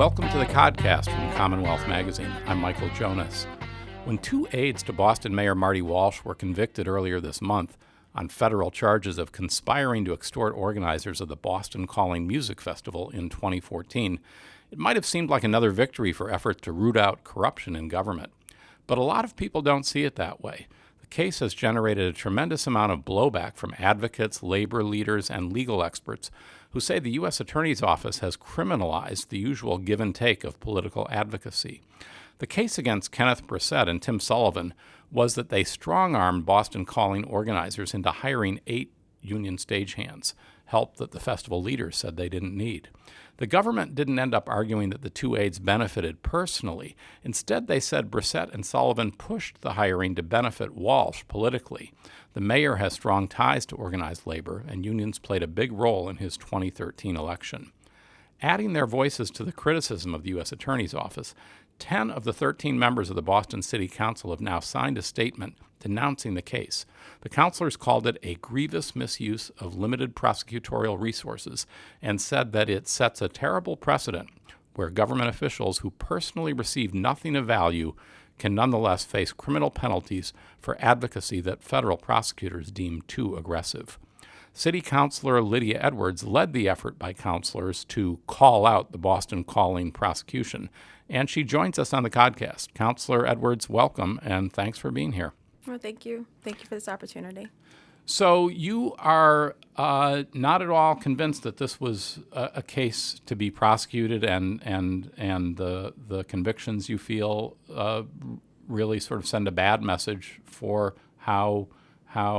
Welcome to the Codcast from Commonwealth Magazine. I'm Michael Jonas. When two aides to Boston Mayor Marty Walsh were convicted earlier this month on federal charges of conspiring to extort organizers of the Boston Calling Music Festival in 2014, it might have seemed like another victory for efforts to root out corruption in government. But a lot of people don't see it that way. The case has generated a tremendous amount of blowback from advocates, labor leaders, and legal experts who say the U.S. Attorney's Office has criminalized the usual give and take of political advocacy. The case against Kenneth Brissett and Tim Sullivan was that they strong-armed Boston Calling organizers into hiring 8 union stagehands, help that the festival leaders said they didn't need. The government didn't end up arguing that the two aides benefited personally. Instead, they said Brissett and Sullivan pushed the hiring to benefit Walsh politically. The mayor has strong ties to organized labor, and unions played a big role in his 2013 election. Adding their voices to the criticism of the U.S. Attorney's Office, 10 of the 13 members of the Boston City Council have now signed a statement denouncing the case. The councilors called it a grievous misuse of limited prosecutorial resources and said that it sets a terrible precedent where government officials who personally receive nothing of value can nonetheless face criminal penalties for advocacy that federal prosecutors deem too aggressive. City Councilor Lydia Edwards led the effort by councilors to call out the Boston Calling prosecution, and she joins us on the Codcast. Councilor Edwards, welcome, and thanks for being here. Well, thank you. Thank you for this opportunity. So you are not at all convinced that this was a case to be prosecuted, and the convictions you feel really sort of send a bad message for how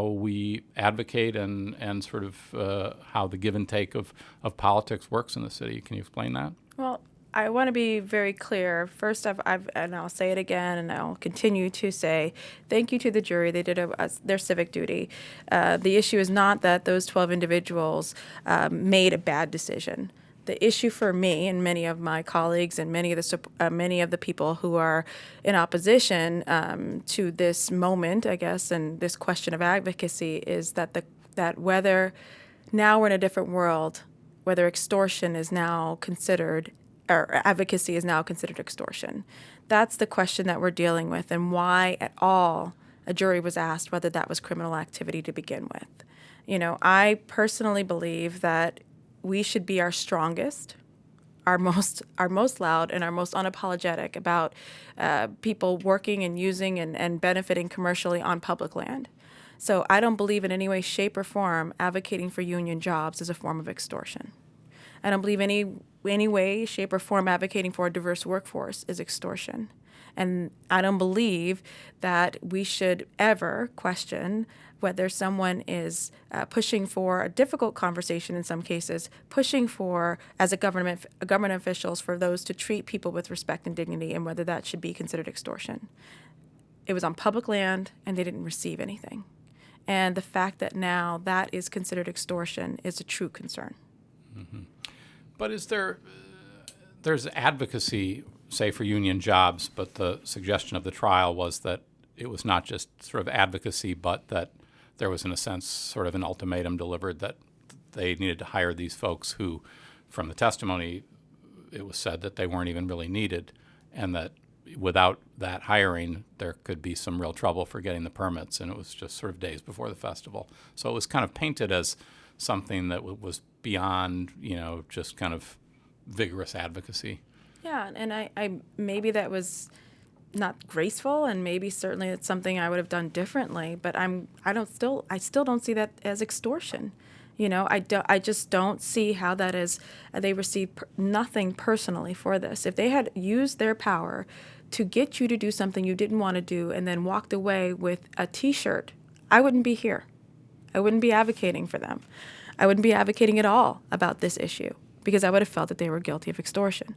we advocate and sort of how the give and take of politics works in the city. Can you explain that? Well, I want to be very clear. First, and I'll say it again, and I'll continue to say thank you to the jury. They did their civic duty. The issue is not that those 12 individuals made a bad decision. The issue for me and many of my colleagues and many of the people who are in opposition to this moment, I guess, and this question of advocacy is that whether now we're in a different world, whether extortion is now considered or advocacy is now considered extortion. That's the question that we're dealing with, and why at all a jury was asked whether that was criminal activity to begin with. You know, I personally believe that we should be our strongest, our most loud, and our most unapologetic about people working and using and benefiting commercially on public land. So I don't believe in any way, shape, or form advocating for union jobs is a form of extortion. I don't believe any way, shape, or form advocating for a diverse workforce is extortion. And I don't believe that we should ever question whether someone is pushing for a difficult conversation in some cases, pushing for, as government officials, for those to treat people with respect and dignity, and whether that should be considered extortion. It was on public land, and they didn't receive anything. And the fact that now that is considered extortion is a true concern. Mm-hmm. But there's advocacy, say, for union jobs, but the suggestion of the trial was that it was not just sort of advocacy, but that there was, in a sense, sort of an ultimatum delivered that they needed to hire these folks who, from the testimony, it was said that they weren't even really needed, and that without that hiring, there could be some real trouble for getting the permits, and it was just sort of days before the festival. So it was kind of painted as something that was beyond, just kind of vigorous advocacy. Yeah, and I maybe that was not graceful, and maybe certainly it's something I would have done differently. But I still don't see that as extortion. I just don't see how that is. They received nothing personally for this. If they had used their power to get you to do something you didn't want to do, and then walked away with a T-shirt, I wouldn't be here. I wouldn't be advocating for them. I wouldn't be advocating at all about this issue because I would have felt that they were guilty of extortion.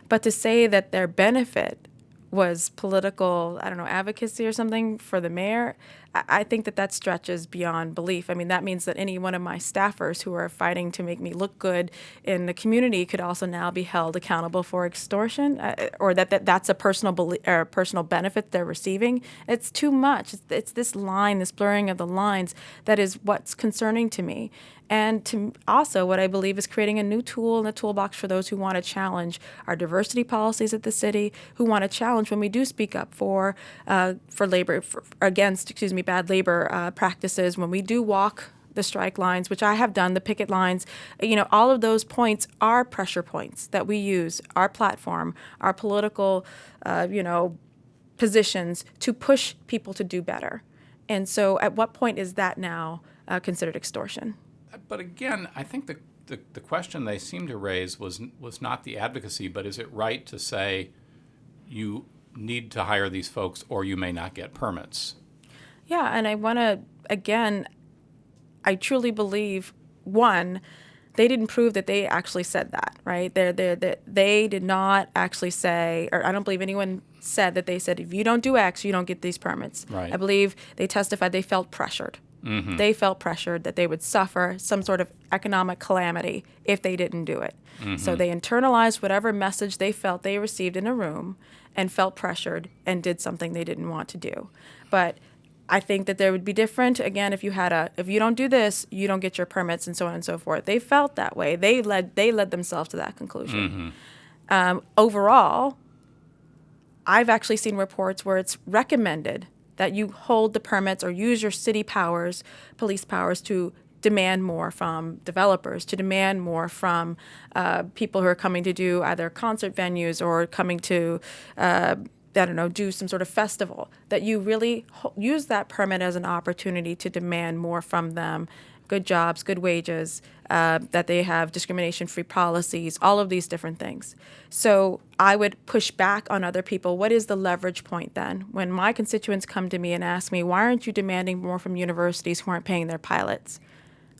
But to say that their benefit was political, advocacy or something for the mayor, I think that stretches beyond belief. I mean, that means that any one of my staffers who are fighting to make me look good in the community could also now be held accountable for extortion, or that's a personal benefit they're receiving. It's too much. It's this line, this blurring of the lines, that is what's concerning to me. And to also what I believe is creating a new tool in the toolbox for those who want to challenge our diversity policies at the city, who want to challenge when we do speak up for labor, against bad labor practices, when we do walk the strike lines, which I have done, the picket lines, all of those points are pressure points that we use, our platform, our political, positions to push people to do better. And so at what point is that now considered extortion? But again, I think the question they seem to raise was not the advocacy, but is it right to say you need to hire these folks or you may not get permits? Yeah, and I want to, again, I truly believe, one, they didn't prove that they actually said that, right? They did not actually say, or I don't believe anyone said that they said, if you don't do X, you don't get these permits. Right. I believe they testified they felt pressured. Mm-hmm. They felt pressured that they would suffer some sort of economic calamity if they didn't do it. Mm-hmm. So they internalized whatever message they felt they received in a room and felt pressured and did something they didn't want to do. But I think that there would be different, again, if you don't do this, you don't get your permits and so on and so forth. They felt that way. They led themselves to that conclusion. Mm-hmm. Overall, I've actually seen reports where it's recommended that you hold the permits or use your city powers, police powers, to demand more from developers, to demand more from people who are coming to do either concert venues or coming to do some sort of festival, that you really use that permit as an opportunity to demand more from them, good jobs, good wages, that they have discrimination-free policies, all of these different things. So I would push back on other people. What is the leverage point then? When my constituents come to me and ask me, why aren't you demanding more from universities who aren't paying their pilots?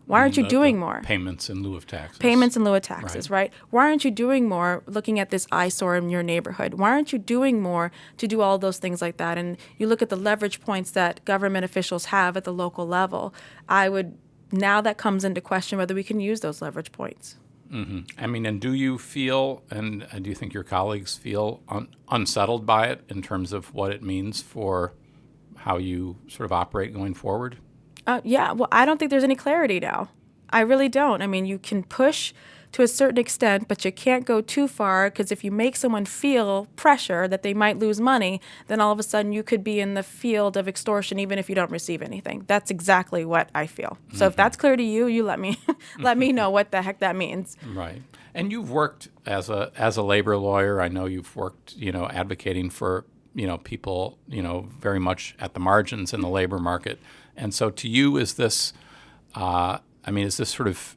Why aren't you doing more? Payments in lieu of taxes. Payments in lieu of taxes, right? Why aren't you doing more looking at this eyesore in your neighborhood? Why aren't you doing more to do all those things like that? And you look at the leverage points that government officials have at the local level. Now that comes into question whether we can use those leverage points. Mm-hmm. I mean, and do you feel, and do you think your colleagues feel unsettled by it in terms of what it means for how you sort of operate going forward? Yeah, well, I don't think there's any clarity now. I really don't. I mean, you can push to a certain extent, but you can't go too far, because if you make someone feel pressure that they might lose money, then all of a sudden you could be in the field of extortion even if you don't receive anything. That's exactly what I feel. So if that's clear to you, you let me know what the heck that means. Right. And you've worked as a labor lawyer. I know you've worked, advocating for, people, very much at the margins in the labor market. And so to you, is this sort of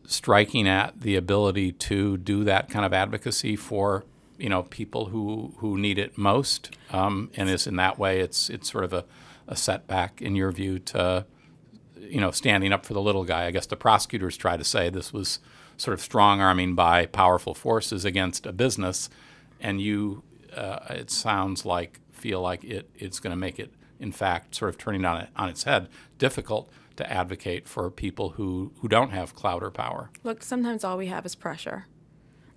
striking at the ability to do that kind of advocacy for, people who need it most? And is in that way, it's sort of a setback in your view to, standing up for the little guy? I guess the prosecutors try to say this was sort of strong-arming by powerful forces against a business, and you, it sounds like, feel like it's going to make it, in fact, sort of turning on its head, difficult to advocate for people who don't have clout or power. Look, sometimes all we have is pressure.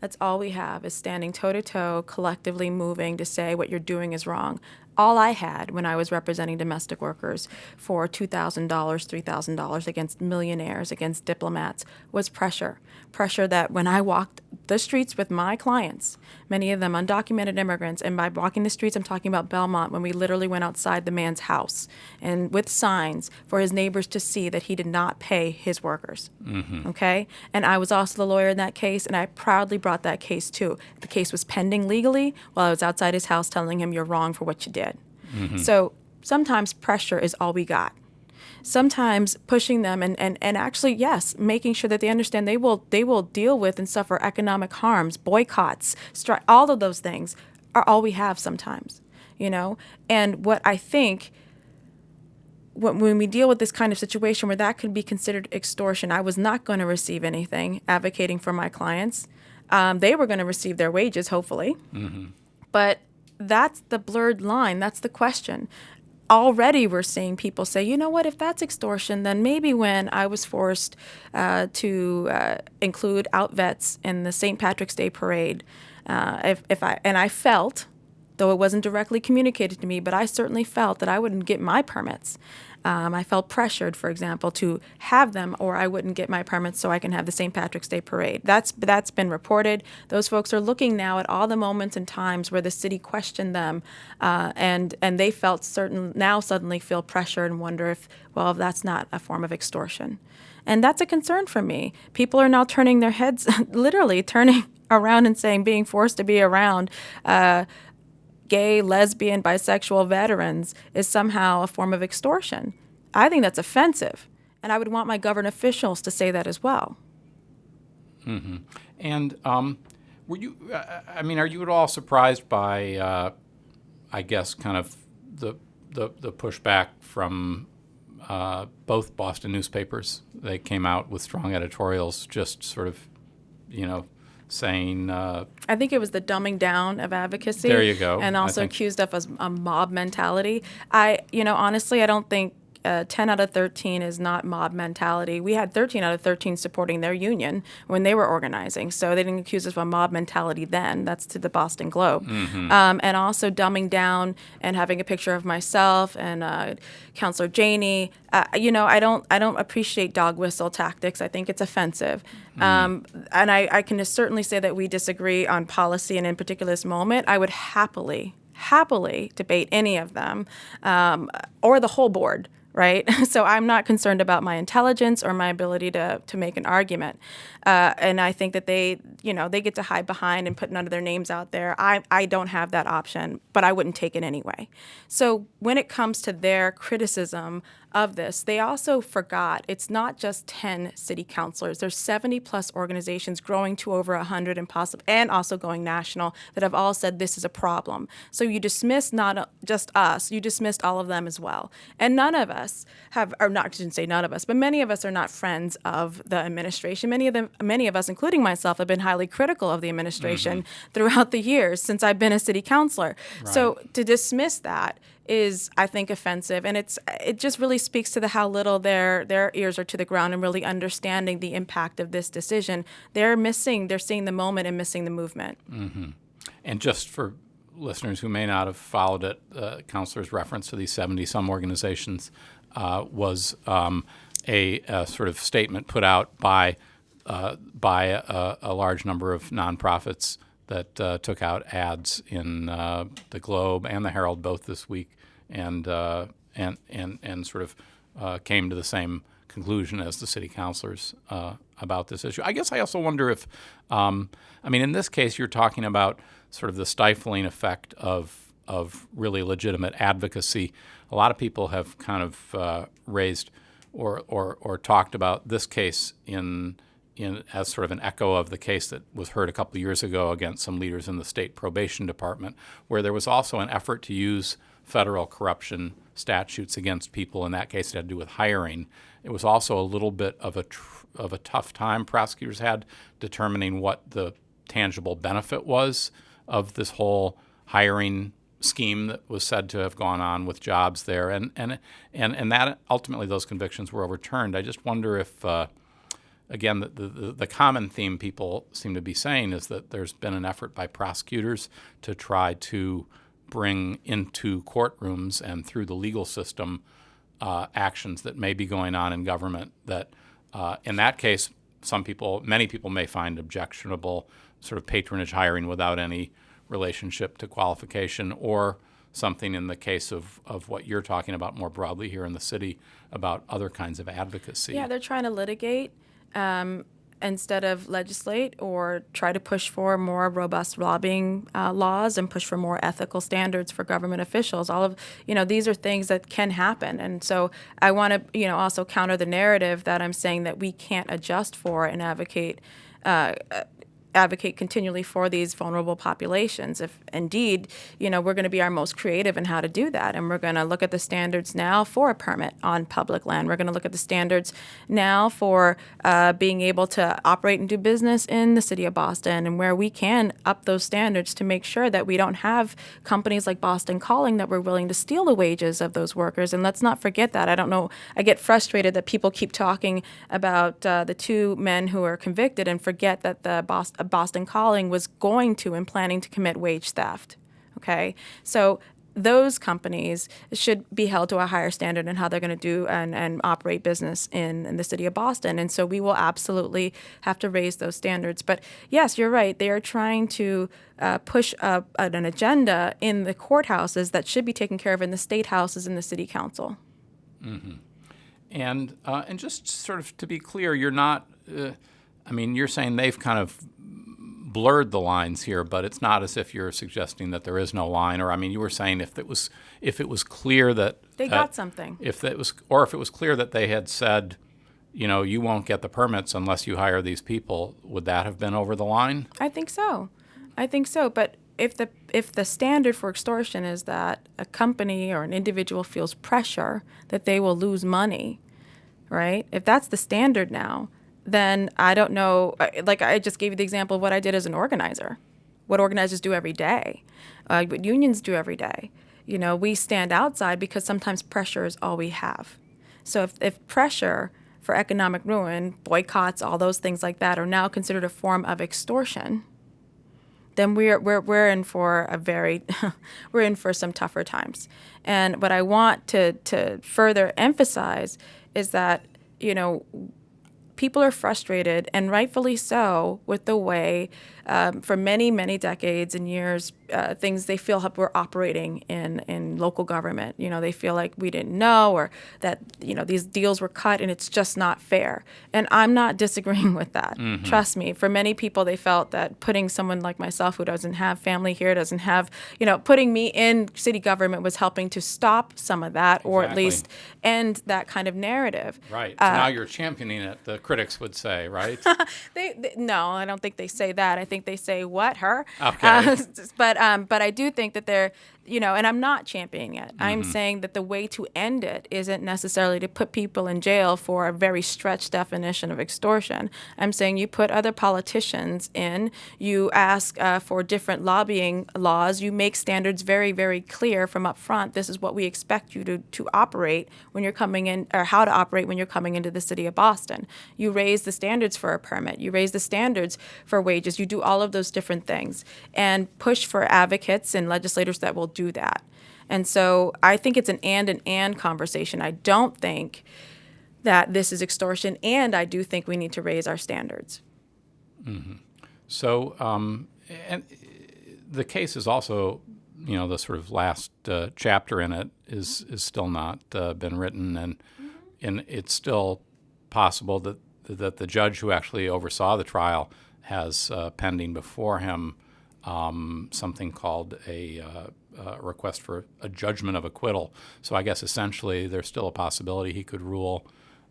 That's all we have, is standing toe-to-toe, collectively moving to say what you're doing is wrong. All I had when I was representing domestic workers for $2,000, $3,000 against millionaires, against diplomats, was pressure. Pressure that when I walked the streets with my clients, many of them undocumented immigrants, and by walking the streets, I'm talking about Belmont, when we literally went outside the man's house and with signs for his neighbors to see that he did not pay his workers. Mm-hmm. Okay? And I was also the lawyer in that case, and I proudly brought that case too. The case was pending legally while I was outside his house telling him, you're wrong for what you did. Mm-hmm. So sometimes pressure is all we got. Sometimes pushing them and actually, yes, making sure that they understand they will deal with and suffer economic harms, boycotts, all of those things are all we have sometimes, And what I think, when we deal with this kind of situation where that could be considered extortion, I was not going to receive anything advocating for my clients. They were going to receive their wages, hopefully. Mm-hmm. But that's the blurred line. That's the question. Already we're seeing people say, you know what, if that's extortion, then maybe when I was forced to include out vets in the St. Patrick's Day parade, I felt, though it wasn't directly communicated to me, but I certainly felt that I wouldn't get my permits. I felt pressured, for example, to have them, or I wouldn't get my permits so I can have the St. Patrick's Day parade. That's been reported. Those folks are looking now at all the moments and times where the city questioned them, and they felt suddenly feel pressure and wonder if that's not a form of extortion. And that's a concern for me. People are now turning their heads, literally turning around and saying being forced to be around gay, lesbian, bisexual veterans is somehow a form of extortion. I think that's offensive, and I would want my government officials to say that as well. Mm-hmm. And were you? Are you at all surprised by, I guess, kind of the pushback from both Boston newspapers? They came out with strong editorials, just sort of, saying. I think it was the dumbing down of advocacy. There you go. And also accused of as a mob mentality. Honestly, I don't think 10 out of 13 is not mob mentality. We had 13 out of 13 supporting their union when they were organizing. So they didn't accuse us of a mob mentality then. That's to the Boston Globe. Mm-hmm. And also dumbing down and having a picture of myself and Councilor Janey. I don't appreciate dog whistle tactics. I think it's offensive. Mm-hmm. And I can just certainly say that we disagree on policy, and in particular this moment, I would happily debate any of them or the whole board. Right? So I'm not concerned about my intelligence or my ability to make an argument. And I think that they get to hide behind and put none of their names out there. I don't have that option, but I wouldn't take it anyway. So when it comes to their criticism of this, they also forgot it's not just 10 city councilors. There's 70 plus organizations growing to over 100 and also going national that have all said this is a problem. So you dismiss not just us, you dismissed all of them as well. And none of us I shouldn't say none of us, but many of us are not friends of the administration. Many of us, including myself, have been highly critical of the administration throughout the years since I've been a city councilor. Right. So to dismiss that is, I think, offensive, and it just really speaks to how little their ears are to the ground and really understanding the impact of this decision. They're seeing the moment and missing the movement. Mm-hmm. And just for listeners who may not have followed it, Councilor's reference to these 70-some organizations was a sort of statement put out by a large number of nonprofits that took out ads in the Globe and the Herald both this week, and sort of came to the same conclusion as the city councilors about this issue. I guess I also wonder if, in this case, you're talking about sort of the stifling effect of really legitimate advocacy. A lot of people have kind of raised or talked about this case in as sort of an echo of the case that was heard a couple of years ago against some leaders in the state probation department, where there was also an effort to use federal corruption statutes against people. In that case, it had to do with hiring. It was also a little bit of a tough time prosecutors had determining what the tangible benefit was of this whole hiring scheme that was said to have gone on with jobs there, and that ultimately those convictions were overturned. I just wonder if. Again, the common theme people seem to be saying is that there's been an effort by prosecutors to try to bring into courtrooms and through the legal system actions that may be going on in government that, in that case, many people may find objectionable, sort of patronage hiring without any relationship to qualification, or something in the case of what you're talking about more broadly here in the city about other kinds of advocacy. Yeah, they're trying to litigate instead of legislate, or try to push for more robust lobbying laws and push for more ethical standards for government officials. All of, these are things that can happen. And so I want to, also counter the narrative that I'm saying that we can't adjust for and advocate continually for these vulnerable populations. If indeed, we're going to be our most creative in how to do that, and we're going to look at the standards now for a permit on public land. We're going to look at the standards now for being able to operate and do business in the city of Boston, and where we can up those standards to make sure that we don't have companies like Boston Calling that were willing to steal the wages of those workers. And let's not forget that. I don't know, I get frustrated that people keep talking about the two men who are convicted and forget that the Boston Calling was going to and planning to commit wage theft. Okay, so those companies should be held to a higher standard in how they're going to do and operate business in the city of Boston. And so we will absolutely have to raise those standards. But yes, you're right. They are trying to push an agenda in the courthouses that should be taken care of in the state houses and the city council. Mm-hmm. And just sort of to be clear, you're not, you're saying they've kind of blurred the lines here, but it's not as if you're suggesting that there is no line. Or you were saying if it was clear that they got something, if it was clear that they had said, you won't get the permits unless you hire these people, would that have been over the line? I think so. But if the standard for extortion is that a company or an individual feels pressure that they will lose money, right? If that's the standard now, then I don't know. Like I just gave you the example of what I did as an organizer, what organizers do every day, what unions do every day. We stand outside because sometimes pressure is all we have. So if pressure for economic ruin, boycotts, all those things like that are now considered a form of extortion, then we're in for we're in for some tougher times. And what I want to further emphasize is that people are frustrated, and rightfully so, with the way, for many, many decades and years, things they feel we're operating in local government. They feel like we didn't know, or that, these deals were cut and it's just not fair. And I'm not disagreeing with that. Mm-hmm. Trust me. For many people, they felt that putting someone like myself who doesn't have family here, doesn't have, putting me in city government was helping to stop some of that, or at least end that kind of narrative. Right. So now you're championing it, the critics would say, right? No, I don't think they say that. I think they say, what, her? Okay. But I do think that they're, and I'm not championing it. Mm-hmm. I'm saying that the way to end it isn't necessarily to put people in jail for a very stretched definition of extortion. I'm saying you put other politicians in, you ask for different lobbying laws, you make standards very, very clear from up front. This is what we expect you to operate when you're coming in, or how to operate when you're coming into the city of Boston. You raise the standards for a permit. You raise the standards for wages. You do all of those different things and push for advocates and legislators that will do that. And so I think it's an and conversation. I don't think that this is extortion, and I do think we need to raise our standards. Mm-hmm. So, and the case is also, the sort of last chapter in it is still not been written, and it's still possible that the judge who actually oversaw the trial has pending before him something called a request for a judgment of acquittal. So I guess essentially there's still a possibility he could rule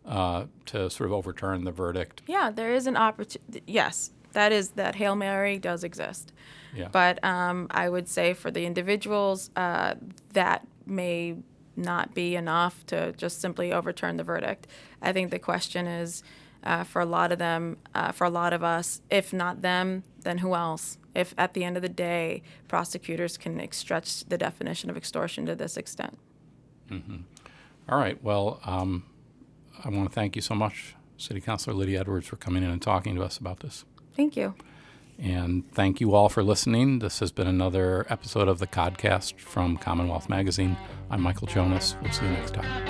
to sort of overturn the verdict. Yeah, there is an opportunity. Yes, that Hail Mary does exist. Yeah. But I would say for the individuals, that may not be enough to just simply overturn the verdict. I think the question is, for a lot of them, for a lot of us, if not them, then who else? If at the end of the day, prosecutors can stretch the definition of extortion to this extent. Mm-hmm. All right. Well, I want to thank you so much, City Councilor Lydia Edwards, for coming in and talking to us about this. Thank you. And thank you all for listening. This has been another episode of the Codcast from Commonwealth Magazine. I'm Michael Jonas. We'll see you next time.